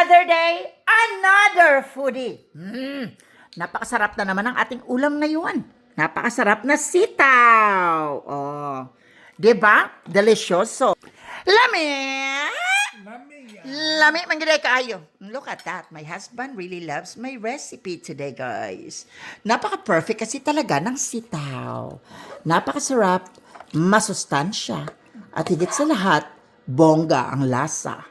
Another day, another foodie. Napakasarap na naman ang ating ulam ngayon. Napakasarap na sitaw. Oh. 'Di ba? Delicioso. Lami! Lami man gid kaayo. Look at that. My husband really loves my recipe today, guys. Napaka-perfect kasi talaga ng sitaw. Napakasarap, masustansya, at higit sa lahat, bongga ang lasa.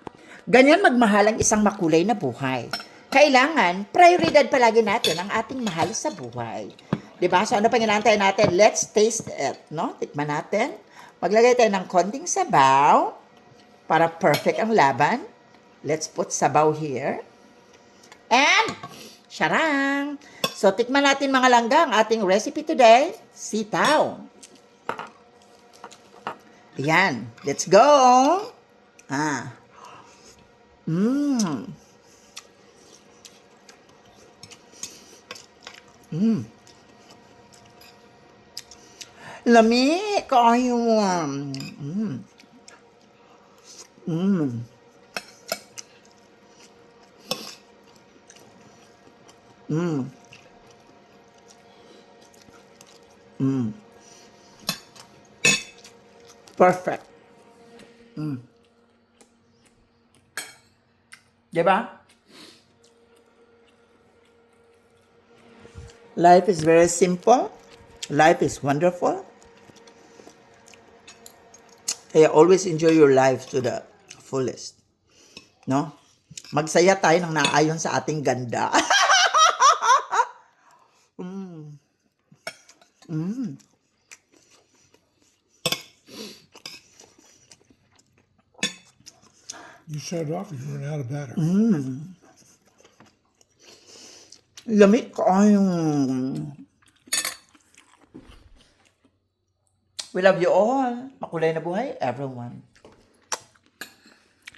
Ganyan magmahal ang isang makulay na buhay. Kailangan, prioridad palagi natin ang ating mahal sa buhay. Diba? So ano pang inaantay natin? Let's taste it. No? Tikman natin. Maglagay tayo ng konting sabaw para perfect ang laban. Let's put sabaw here. And, syarang! So tikman natin mga langga ang ating recipe today. Sitaw. Ayan. Let's go! Mmm. Lami, kaayo mo. Perfect. Diba? Life is very simple. Life is wonderful. Kaya always enjoy your life to the fullest. No? Magsaya tayo ng naayon sa ating ganda. You shut it off, you run out of battery. Lamig kayong. We love you all. Makulay na buhay, everyone.